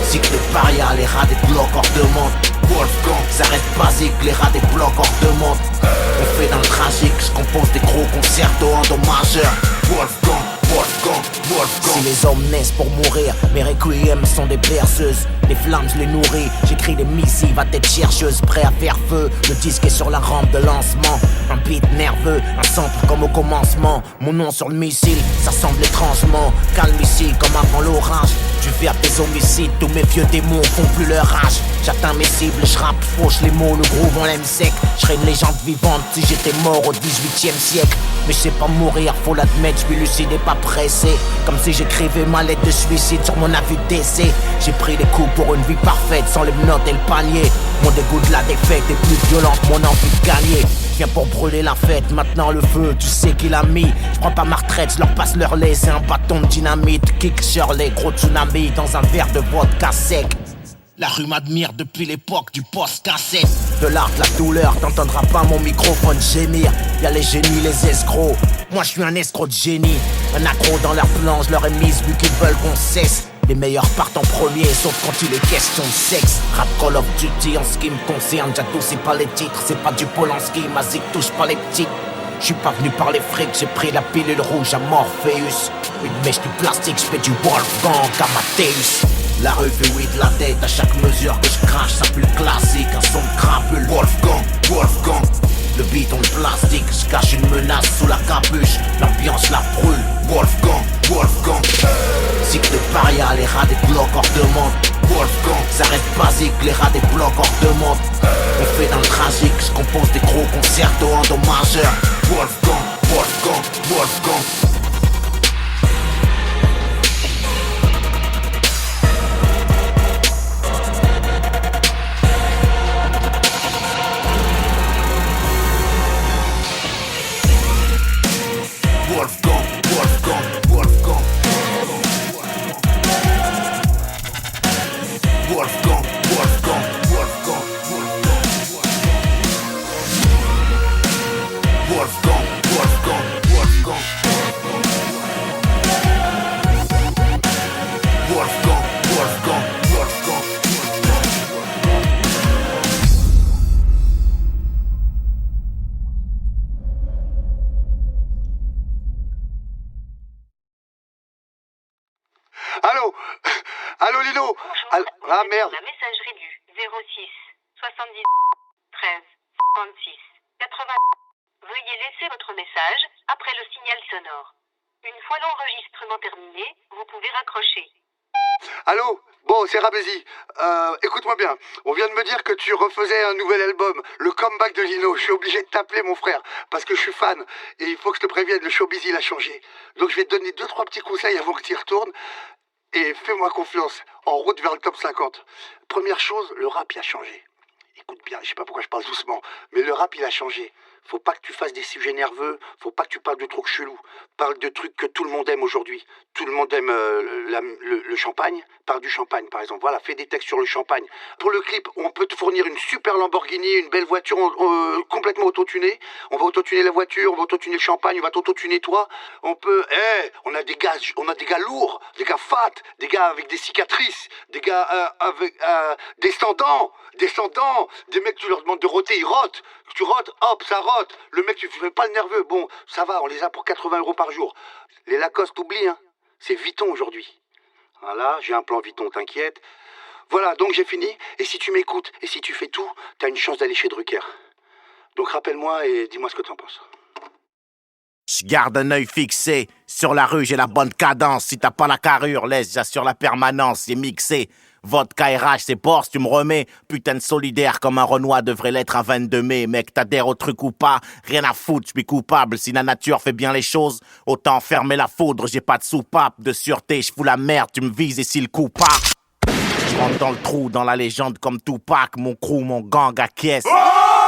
Cycle paria, les rats des blocs hors de monde. Wolfgang, ça reste basique, les rats des blocs hors de monde. On fait dans le tragique, je compose des gros concertos endommageurs. Wolfgang, Wolfgang, Wolfgang. Si les hommes naissent pour mourir, mes requiem sont des berceuses. Les flammes je les nourris, j'écris des missives à tête chercheuse, prêt à faire feu. Le disque est sur la rampe de lancement. Un beat nerveux, un sample comme au commencement. Mon nom sur le missile, ça semble étrangement calme ici comme avant l'orage. Du verbe des homicides, tous mes vieux démons font plus leur rage. J'atteins mes cibles, je rappe, fauche les mots, le groove on l'aime sec. Je serais une légende vivante si j'étais mort au 18e siècle. Mais je sais pas mourir, faut l'admettre, je suis lucide et pas pressé. Comme si j'écrivais ma lettre de suicide sur mon avis de décès. J'ai pris des coups pour une vie parfaite, sans les menottes et le panier. Mon dégoût de la défaite est plus violent que mon envie de gagner. Viens pour brûler la fête, maintenant le feu, tu sais qui l'a mis. Je prends pas ma retraite, je leur passe leur lait, c'est un bâton de dynamite. Kick Shirley, gros tsunami dans un verre de vodka sec. La rue m'admire depuis l'époque du post-cassette. De l'art, de la douleur, t'entendras pas mon microphone gémir. Y'a les génies, les escrocs. Moi je suis un escroc de génie. Un accro dans leur plan, je leur ai mise vu qu'ils veulent qu'on cesse. Les meilleurs partent en premier, sauf quand il est question de sexe. Rap Call of Duty en ce qui me concerne, j'adoucis pas les titres, c'est pas du Polanski, ma zik touche pas les petites. J'suis pas venu par les frics, j'ai pris la pilule rouge à Morpheus. Une mèche de plastique, j'fais du Wolfgang Amadeus. La rue fait oui de la tête à chaque mesure que je crache, ça pue le classique, un son de crapule. Wolfgang, Wolfgang. Le beat en plastique, je cache une menace sous la capuche. L'ambiance la brûle, Wolfgang, Wolfgang. Cycle paria, les rats des blocs hors de monde. Wolfgang, ça reste basique, les rats des blocs hors de monde. On fait dans le tragique, je compose des gros concertos endommageurs. Wolfgang, Wolfgang, Wolfgang. Wolfgang, Wolfgang, Wolfgang. Wolfgang, Wolfgang, Wolfgang. Wolfgang, Wolfgang, Wolfgang. Wolfgang, Wolfgang, Wolfgang. Allô? Allô Lino? Bonjour, Ah merde. la messagerie du 06 70 13 56 80. Veuillez laisser votre message après le signal sonore. Une fois l'enregistrement terminé, vous pouvez raccrocher. Allô? Bon, c'est Rabézy. Écoute-moi bien. On vient de me dire que tu refaisais un nouvel album, le comeback de Lino. Je suis obligé de t'appeler, mon frère, parce que je suis fan. Et il faut que je te prévienne, le showbiz, il a changé. Donc je vais te donner 2-3 petits conseils avant que tu y retournes. Et fais-moi confiance, en route vers le top 50. Première chose, le rap, il a changé. Écoute bien, je sais pas pourquoi je parle doucement, mais le rap, il a changé. Faut pas que tu fasses des sujets nerveux, faut pas que tu parles de trucs chelous. Parle de trucs que tout le monde aime aujourd'hui. Tout le monde aime le champagne. Parle du champagne, par exemple. Voilà, fais des textes sur le champagne. Pour le clip, on peut te fournir une super Lamborghini, une belle voiture complètement autotunée. On va autotuner la voiture, on va autotuner le champagne, on va t'autotuner toi. On peut... on a des gars lourds, des gars fat, des gars avec des cicatrices, des gars avec descendants, des mecs, tu leur demandes de roter, ils rotent. Tu rotes, hop, ça rote. pote, le mec, tu fais pas le nerveux. Bon, ça va, on les a pour 80 € par jour. Les Lacoste, oublie, hein. C'est Vuitton aujourd'hui. Voilà, j'ai un plan Vuitton, t'inquiète. Voilà, donc j'ai fini. Et si tu m'écoutes et si tu fais tout, t'as une chance d'aller chez Drucker. Donc rappelle-moi et dis-moi ce que t'en penses. Je garde un œil fixé. Sur la rue, j'ai la bonne cadence. Si t'as pas la carrure, laisse, j'assure la permanence. C'est mixé. Vodka RH, c'est Porsche, tu me remets. Putain de solidaire comme un Renoir devrait l'être un 22 mai. Mec, t'adhères au truc ou pas? Rien à foutre, je suis coupable. Si la nature fait bien les choses, autant fermer la foudre. J'ai pas de soupape, de sûreté, je fous la merde. Tu me vises et si le coup part, je rentre dans le trou, dans la légende comme Tupac. Mon crew, mon gang à caisse.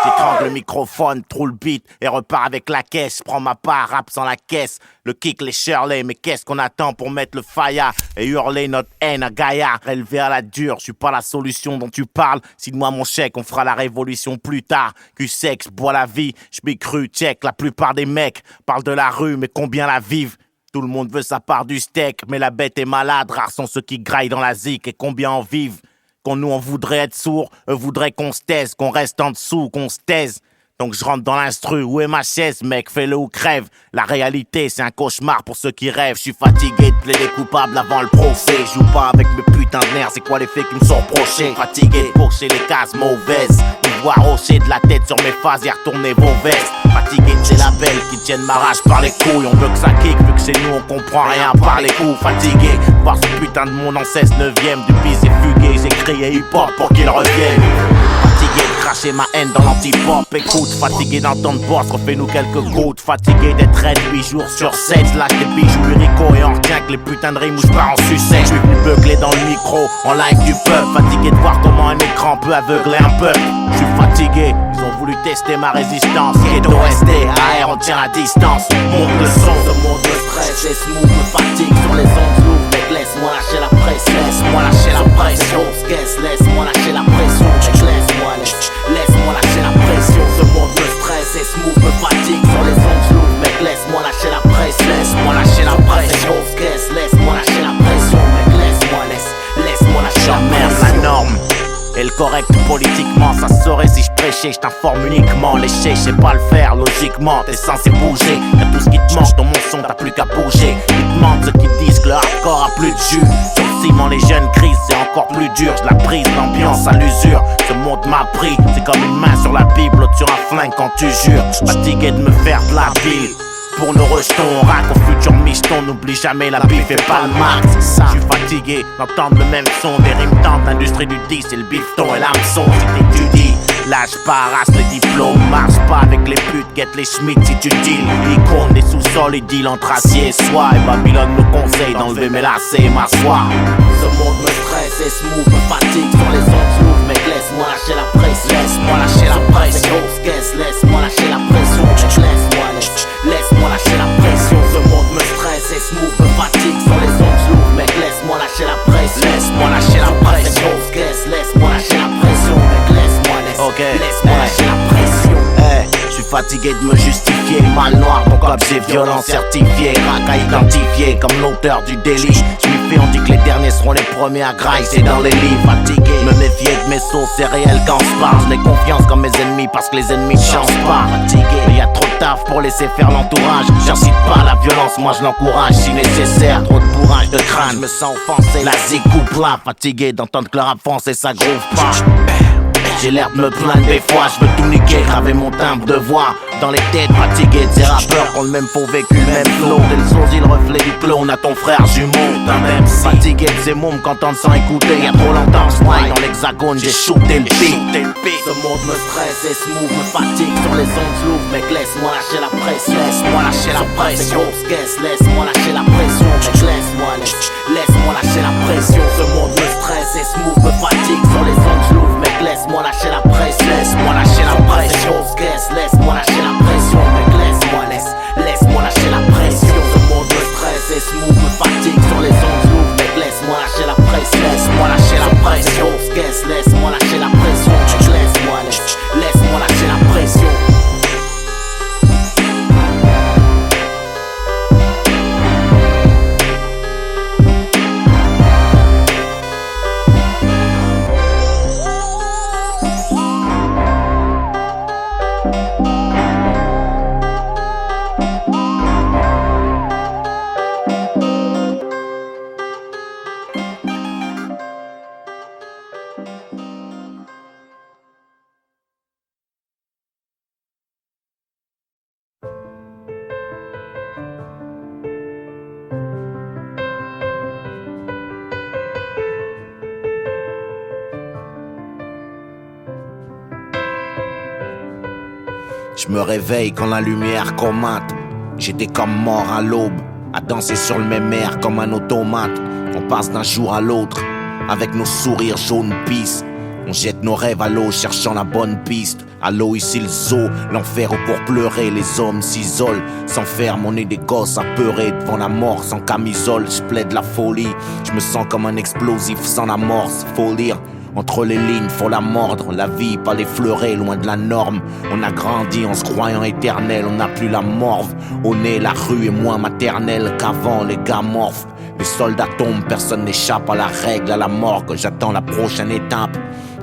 J'étrangle le microphone, trou le beat et repars avec la caisse. Prends ma part, rap sans la caisse. Le kick, les Shirley, mais qu'est-ce qu'on attend pour mettre le faya et hurler notre haine à Gaïa? Relevé à la dure, je suis pas la solution dont tu parles. Signe-moi mon chèque, on fera la révolution plus tard. Q-sex, bois la vie, je m'y cru, check. La plupart des mecs parlent de la rue, mais combien la vivent? Tout le monde veut sa part du steak, mais la bête est malade. Rares sont ceux qui graillent dans la zik et combien en vivent? Qu'on nous, on voudrait être sourds, eux voudraient qu'on se taise, qu'on reste en dessous, qu'on se taise. Donc je rentre dans l'instru, où est ma chaise, mec, fais-le ou crève. La réalité, c'est un cauchemar pour ceux qui rêvent. Je suis fatigué de plaider coupable avant le procès. Je joue pas avec mes putains de nerfs, c'est quoi les faits qui me sont reprochés? Fatigué de pocher les cases mauvaises, de voir hocher de la tête sur mes phases et retourner vos vestes. Fatigué de ces labels qui tiennent ma rage par les couilles. On veut que ça kick, vu que c'est nous, on comprend rien par les coups. Fatigué de voir ce putain de monde en 16/9ème. Du bis et fugué, j'ai crié hip-hop pour qu'il revienne. Fatigué de cracher ma haine dans l'anti-pop. Écoute, fatigué d'entendre boss, refais-nous quelques gouttes. Fatigué d'être raide 8 jours sur 7. Lâche des bijoux Rico et on retient que les putains de rimes où je pars en sucette. Je suis venu beugler dans le micro, en live du peuple. Fatigué de voir comment un écran peut aveugler un peuple. Je suis fatigué, ils ont voulu tester ma résistance. Ghetto ST, AR, on tient la distance. Monte le son, ce monde me stresse et smooth me fatigue. Sur les ondes lourdes, mec, laisse-moi lâcher la presse. Laisse-moi lâcher la pression. Laisse-moi lâcher la pression. Laisse-moi lâcher la pression. Ce monde me stresse et smooth me fatigue. Sur les ondes lourdes, mec, laisse-moi lâcher la presse. Laisse-moi lâcher la pression. Laisse-moi lâcher la pression. Mec, laisse-moi lâcher la merde, la norme. Et le correct politiquement, ça saurait si je prêchais, je t'informe uniquement. Lécher, je sais pas le faire, logiquement, t'es censé bouger. Y'a tout ce qui te manque dans mon son, t'as plus qu'à bouger. Ils te mentent ceux qui disent que le hardcore a plus de jus. Sur le ciment, les jeunes crisent, c'est encore plus dur. Je la prise, l'ambiance à l'usure. Ce monde m'a pris, c'est comme une main sur la Bible, l'autre sur un flingue quand tu jures. Fatigué de me faire de la bile. Pour nos rejetons, on rack au futur micheton. N'oublie jamais la bif et pas le max. Je suis fatigué d'entendre le même son. Des rimes tentent, l'industrie du 10 et le bifton et l'hameçon. Si t'étudies, lâche pas, race les diplômes. Marche pas avec les putes, guette les schmitts si tu deals. Icône des sous-sols, ils deal entre acier et soie. Et Babylone me conseille d'enlever mes lacets et m'asseoir. Ce monde me stresse et smooth me fatigue. Sur les ondes lourdes, mec, laisse-moi lâcher la presse. Laisse-moi lâcher la pression. Laisse-moi lâcher la pression. Laisse-moi lâcher la pression. Ce monde me stresse et smooth me fatigue. Sur les ondes lourdes, mec, laisse-moi lâcher la pression. Laisse-moi lâcher la pression. Laisse-moi lâcher la pression. Mec, laisse-moi lâcher la pression. Je suis fatigué de me justifier. Mal noir, ton code c'est violent certifié. Rack à identifier comme l'auteur du délit. Je m'y fais, on dit que les derniers seront les premiers à grailler. C'est dans les livres. Fatigué, me méfier de mes sources, c'est réel quand je parle. Je n'ai confiance comme mes ennemis parce que les ennemis ne changent pas. Fatigué, mais y'a trop de taf pour laisser faire l'entourage. J'incite pas à la violence, moi je l'encourage si nécessaire. Trop de bourrage de crâne, je me sens offensé. La zig coupe là, fatigué d'entendre que le rap français ça groove pas. J'ai l'air de me plaindre des fois, je veux tout niquer, graver mon timbre de voix dans les têtes fatiguées de ces rappeurs qui ont le même faux vécu, le même flow. T'es le sosie, le reflet du clone à ton frère jumeau, d'un même si. Fatigué de ces mômes qu'entendre sans écouter, y'a trop longtemps je fly dans l'hexagone, j'ai shooté le beat. Ce monde me stresse et smooth me fatigue. Sur les ondes lourdes, mec, laisse-moi lâcher la presse. Laisse-moi lâcher la pression. Laisse-moi lâcher la pression. Mec, laisse-moi lâcher la pression. Ce monde me stresse et smooth me fatigue. Sur les ondes lourdes, mec, laisse-moi lâcher la presse. Laisse-moi lâcher la pression. Laisse-moi lâcher la pression. Mec, laisse-moi lâcher la pression. Ce monde me stresse et smooth me fatigue. Sur les ondes lourdes, mec, laisse-moi lâcher la presse. Laisse-moi lâcher la pression. Laisse-moi lâcher la pression. Mec, laisse-moi lâcher la pression. Je me réveille quand la lumière commente. J'étais comme mort à l'aube, à danser sur le même air comme un automate. On passe d'un jour à l'autre, avec nos sourires jaunes pisse. On jette nos rêves à l'eau, cherchant la bonne piste. À l'eau ici le zoo, l'enfer où pour pleurer les hommes s'isolent, s'enferment, on est des gosses apeurés devant la mort sans camisole. Je plaide la folie, je me sens comme un explosif sans amorce. Faut lire entre les lignes, faut la mordre. La vie, pas l'effleurer, loin de la norme. On a grandi en se croyant éternel, on n'a plus la morve. Au nez, la rue est moins maternelle qu'avant, les gars morphes. Les soldats tombent, personne n'échappe à la règle, à la morgue. J'attends la prochaine étape.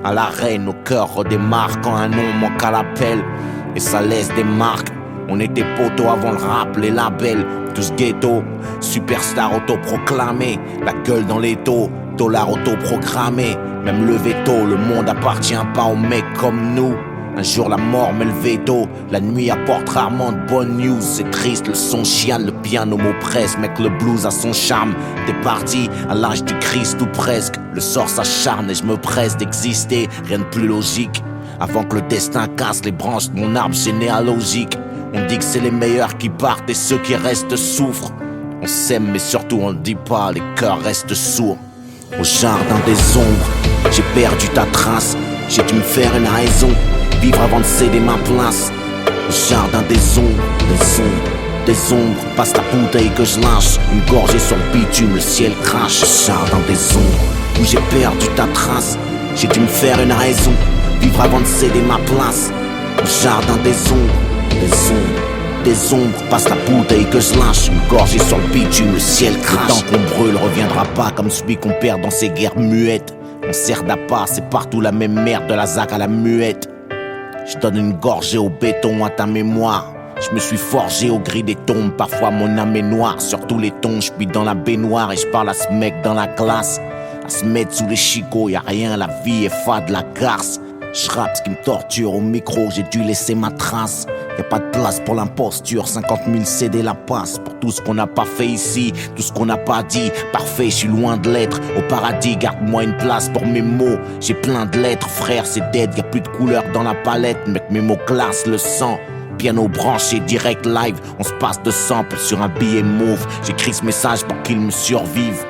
À l'arrêt, nos cœurs redémarrent quand un nom manque à l'appel. Et ça laisse des marques. On était poteaux avant le rap, les labels, tous ghetto. Superstar autoproclamé, la gueule dans les taux. Dollar autoprogrammé, même le veto. Le monde appartient pas aux mecs comme nous. Un jour la mort met le veto. La nuit apporte rarement de bonnes news. C'est triste, le son chiale, le piano m'oppresse. Mec, le blues a son charme. T'es parti à l'âge du Christ ou presque. Le sort s'acharne et je me presse d'exister. Rien de plus logique. Avant que le destin casse les branches de mon arbre généalogique. On dit que c'est les meilleurs qui partent et ceux qui restent souffrent. On s'aime mais surtout on le dit pas, les cœurs restent sourds. Au jardin des ombres, j'ai perdu ta trace. J'ai dû me faire une raison, vivre avant de céder ma place. Au jardin des ombres, des ombres. Passe ta bouteille que je lâche, une gorgée sur le bitume, le ciel crache. Au jardin des ombres, où j'ai perdu ta trace. J'ai dû me faire une raison, vivre avant de céder ma place. Au jardin des ombres, des ombres, passe la bouteille que je lâche, une gorgée sur le bitume, le ciel crache. Le temps qu'on brûle reviendra pas comme celui qu'on perd dans ces guerres muettes. On sert d'appât, c'est partout la même merde, de la zac à la muette. Je donne une gorgée au béton à ta mémoire. Je me suis forgé au gris des tombes, parfois mon âme est noire. Sur tous les tons, je puis dans la baignoire et je parle à ce mec dans la glace. À se mettre sous les chicots, y'a rien, la vie est fade, la garce. Je rappe ce qui me torture au micro, j'ai dû laisser ma trace. Y'a pas de place pour l'imposture, 50 000 CD la passe. Pour tout ce qu'on n'a pas fait ici, tout ce qu'on n'a pas dit. Parfait, je suis loin de l'être. Au paradis, garde-moi une place pour mes mots. J'ai plein de lettres, frère, c'est dead. Y'a plus de couleur dans la palette, mec, mes mots classent le sang. Piano branché, direct live, on se passe de sample sur un billet mauve. J'écris ce message pour qu'il me survive.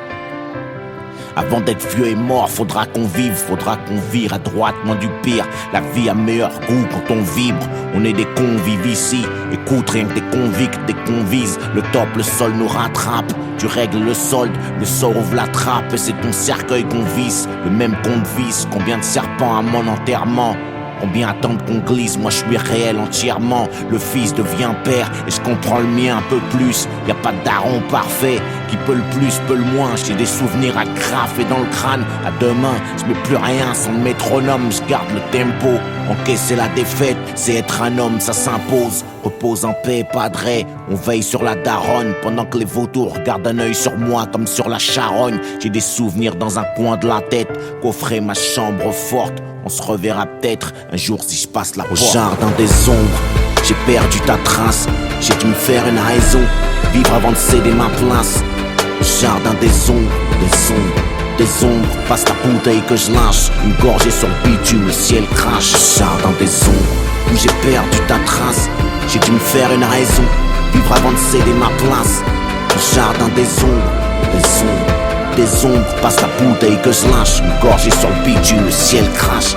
Avant d'être vieux et mort, faudra qu'on vive, faudra qu'on vire à droite, moins du pire. La vie a meilleur goût quand on vibre. On est des convives ici. Écoute, rien que des convicts, des convises. Le top, le sol nous rattrape. Tu règles le solde, le sort ouvre la trappe. Et c'est ton cercueil qu'on visse, le même compte visse. Combien de serpents à mon enterrement? Combien attendent qu'on glisse? Moi je suis réel entièrement. Le fils devient père et je comprends le mien un peu plus. Y'a pas de daron parfait. Qui peut le plus, peut le moins. J'ai des souvenirs à graffer dans le crâne. À demain, je mets plus rien sans le métronome. Je garde le tempo. Encaisser la défaite, c'est être un homme, ça s'impose. Repose en paix, padré. On veille sur la daronne pendant que les vautours gardent un œil sur moi comme sur la charogne. J'ai des souvenirs dans un coin de la tête. Coffrer ma chambre forte. On se reverra peut-être un jour si je passe la porte. Au jardin des ombres, j'ai perdu ta trace. J'ai dû me faire une raison, vivre avant de céder ma place. Au jardin des ombres, des ombres. Passe la bouteille que je lâche, une gorgée sur le bitume, le ciel crache. Au jardin des ombres, où j'ai perdu ta trace. J'ai dû me faire une raison, vivre avant de céder ma place. Au jardin des ombres, des ombres, passe la bouteille que je lâche, une gorgée sur le bitume, le ciel crache.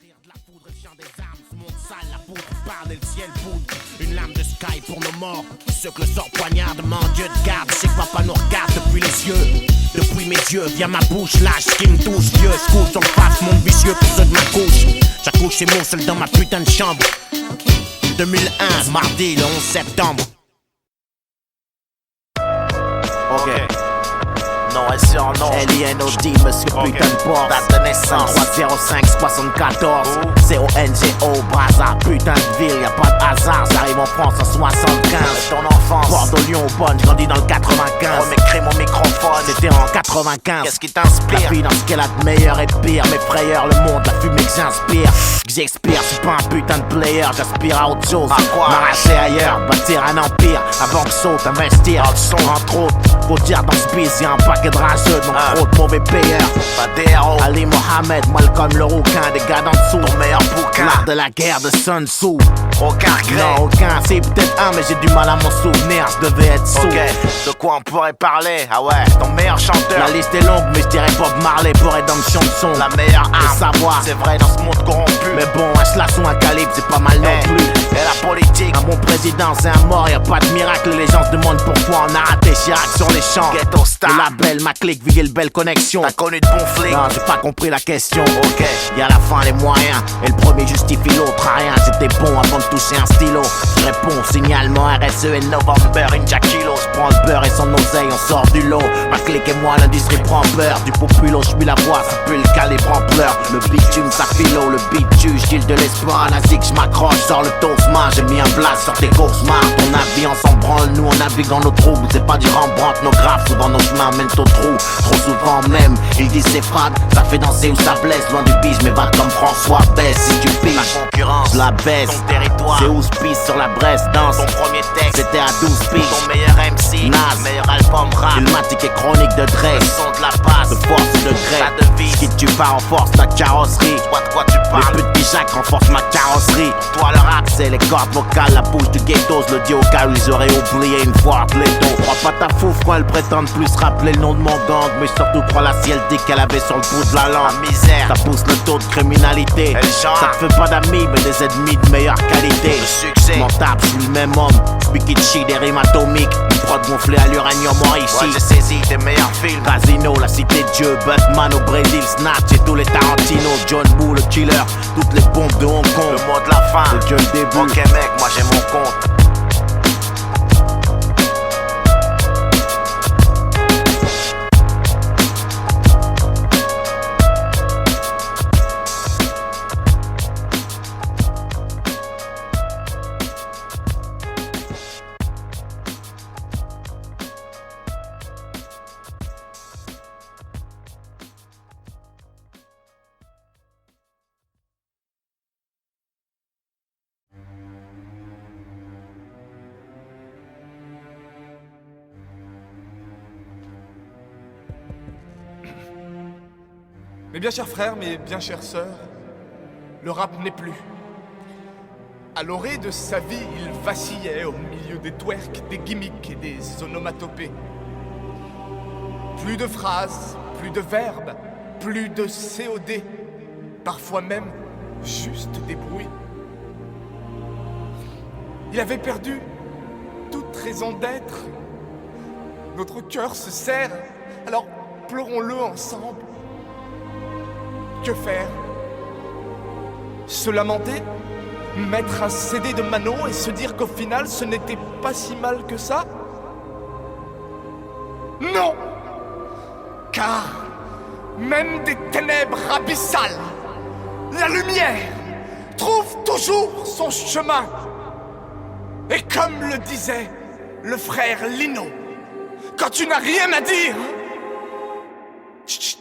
De la poudre, le chant des armes, ce monde sale, la poudre parle et le ciel boude. Une lame de sky pour nos morts, ceux que le sort poignarde, mon Dieu de garde. Je sais que papa nous regarde depuis les yeux, depuis mes yeux, via ma bouche, lâche ce qui me touche. Vieux, j'coule sur le face, monde vicieux pour ceux de ma couche. J'accouche ces mots seuls dans ma putain de chambre. 2001, mardi, le 11 septembre. Ok. nom et surnom. L-I-N-O-D, monsieur putain de boss. Date de naissance 305 74. C-O-N-G-O, Brazza, putain de ville, y'a pas de hasard. J'arrive en France en 75. Ton enfance, Bordeaux, Lyon, Bonne, j'grandis dans le 95. Remets mon microphone, c'était en 95. Qu'est-ce qui t'inspire? La vie dans ce qu'elle a de meilleur et de pire. Mes frayeurs, le monde, la fumée que j'inspire. Que j'expire, je suis pas un putain de player. J'aspire à autre chose, m'arracher ailleurs, bâtir un empire. La banque saute, investir, entre autres. Faut dire dans ce biz, y'a un paquet de rageux, donc trop de mauvais payeurs. Pas des héros. Ali Mohamed, Malcolm le rouquin, des gars d'en dessous. Ton meilleur bouquin, l'art de la guerre de Sun Tzu. Aucun regret. Non, aucun, c'est peut-être un, mais j'ai du mal à m'en souvenir, je devais être sourd. De quoi on pourrait parler? Ah ouais, ton meilleur chanteur. La liste est longue, mais je dirais Bob Marley pour rédemption de son. La meilleure arme, savoir, c'est vrai dans ce monde corrompu. Mais bon, un slash ou un calibre, c'est pas mal non plus. Et la politique, un bon président, c'est un mort, y'a pas de miracle. Les gens se demandent pourquoi on a raté Chirac sur les champs. Ghetto Star, le label, ma clique, Vigil, belle connexion. T'as connu de bons flics? Non, j'ai pas compris la question. Ok, y'a la fin les moyens, et le premier justifie l'autre à rien. J'étais bon avant de toucher un stylo. Je réponds, signalement RSE et November, une Jack Kilo. J'prends le beurre et son oseille, on sort du lot. Ma clique et moi, l'industrie prend peur. Du populo, j'pue la voix, ça pue le calibre en pleurs. Le bitume, ça philo, le beat tue, j'gile de l'espoir. Nazik, j'm'accroche, sors le tosma. J'ai mis un blast sur tes cauchemars. Ton avis, on s'en branle, nous on navigue dans nos troubles. C'est pas du Rembrandt, nos graphes, souvent nos chemins mènent au trou. Trop souvent même, ils disent c'est frade, ça fait danser ou ça blesse. Loin du bige, mais va comme François baisse. Si tu piges, la concurrence, la baisse. Ton territoire, c'est où se pisse sur la Bresse danse. Ton premier texte, c'était à 12 piges. Ton meilleur MC, Nas, meilleur album rap. Ilmatic et chronique de Dre. Le son de la basse, de force de gré. Ta devise, qui tu pars renforce ta carrosserie. Je vois de quoi tu parles. Les petits Jacques renforcent ma carrosserie. Toi le rap, c'est les cordes vocales, la bouche du ghetto. Le dit au cas où ils auraient oublié une fois les dos. Crois pas ta fouf quand elle prétend plus rappeler le nom de mon gang. Mais surtout crois la CLD qu'elle avait sur le bout de la langue. La misère, ça pousse le taux de criminalité. Ça te fait pas d'amis mais des ennemis de meilleure qualité. Le succès, mon tape, je suis le même homme. Speak it shit, des rimes atomiques. Une prod gonflée à l'uranium en ici. Ouais, j'ai saisi tes meilleurs films. Casino, la cité de Dieu, Batman au Brésil, Snatch et tous les Tarantino. John Woo, le killer, toutes les bombes de Hong Kong. Le mot de la fin, c'est que le début. Ok mec, moi j'ai mon compte. Mes bien chers frères, mes bien chères sœurs, le rap n'est plus. À l'orée de sa vie, il vacillait au milieu des twerks, des gimmicks et des onomatopées. Plus de phrases, plus de verbes, plus de COD, parfois même juste des bruits. Il avait perdu toute raison d'être. Notre cœur se serre, alors pleurons-le ensemble. Que faire? Se lamenter? Mettre un CD de Manon et se dire qu'au final ce n'était pas si mal que ça? Non! Car même des ténèbres abyssales, la lumière trouve toujours son chemin. Et comme le disait le frère Lino, quand tu n'as rien à dire, chut.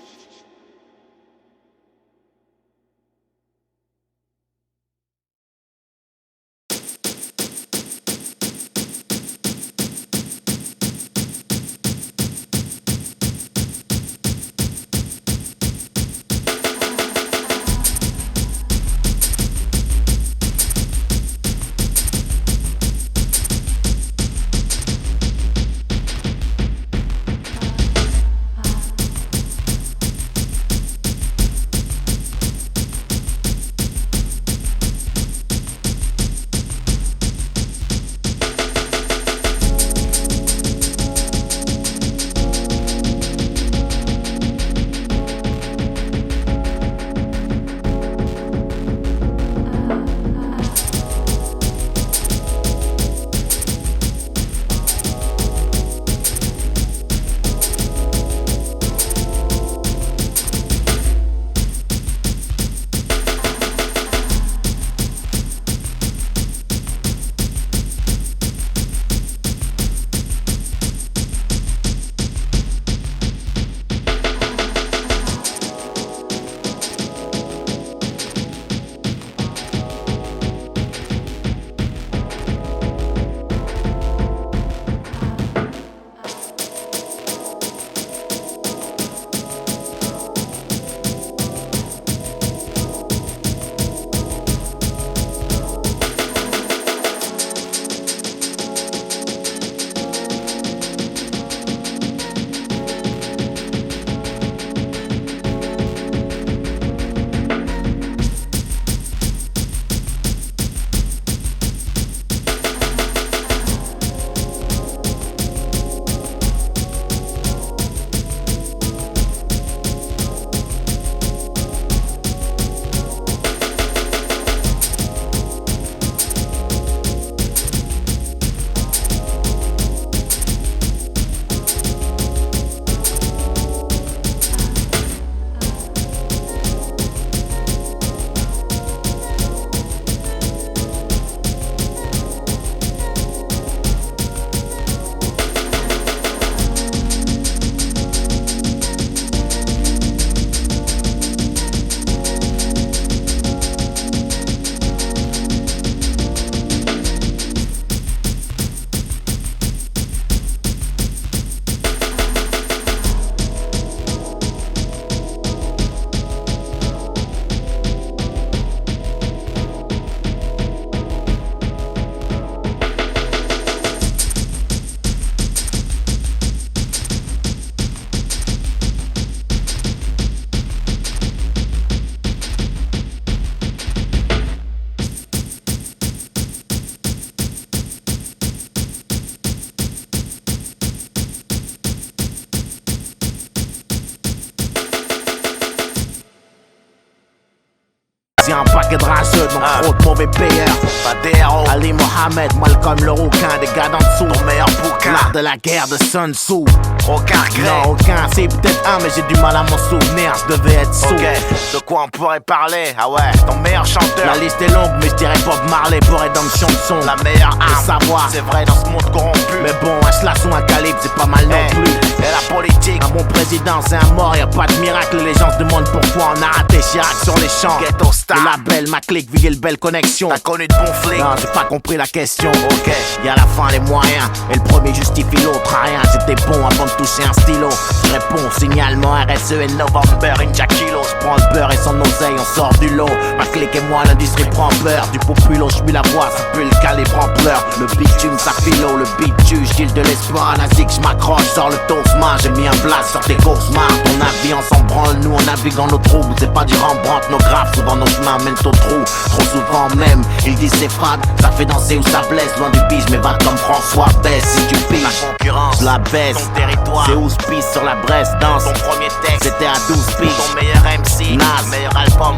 Y'a un paquet de rageux, donc trop de mauvais payeurs. Pas des héros. Ali Mohamed, Malcolm le rouquin, des gars d'en dessous. Ton meilleur bouquin. L'art de la guerre de Sun Tzu. Aucun regret. Non, aucun. C'est peut-être un, mais j'ai du mal à m'en souvenir. Je devais être sourd. Ok, de quoi on pourrait parler? Ah ouais, ton meilleur chanteur. La liste est longue, mais je dirais Bob Marley pour Redemption de son. La meilleure arme, savoir. C'est vrai dans ce monde corrompu. Mais bon, un slash ou un calibre, c'est pas mal non plus. Et la politique, un bon président, c'est un mort, y'a pas de miracle. Les gens se demandent pourquoi on a raté Chirac sur les champs. Ghetto Star. Le label, ma clique, Vigil Belle Connexion. T'as connu de bons flics? Non, j'ai pas compris la question. Ok, y'a la fin, les moyens. Et le premier justifie l'autre à rien. J'étais bon avant de toucher un stylo. Je réponds, signalement RSE et November, Inja Kilo. J'prends le beurre et son oseille, on sort du lot. Ma clique et moi, l'industrie prend peur. Du populo, j'suis la voix, ça pue le calibre en pleurs. Le bitume, ça philo, le beat tue, j'gile de l'espoir. La zig, j'm'accroche, sors le tosma. J'ai mis un blast sur tes courses marques. Ton avis, on s'en branle, nous on navigue en nos troubles. C'est pas du Rembrandt, nos graphes, souvent nos chemins mènent au trou. Trop souvent même, ils disent c'est fade, ça fait danser ou ça blesse. Loin du bise, mais va comme François baisse. Si tu piges, la concurrence, la baisse. Ton territoire, c'est où se pisse sur la Bresse danse. Ton premier texte, c'était à 12 piges. Ton meilleur MC, Nas, meilleur album.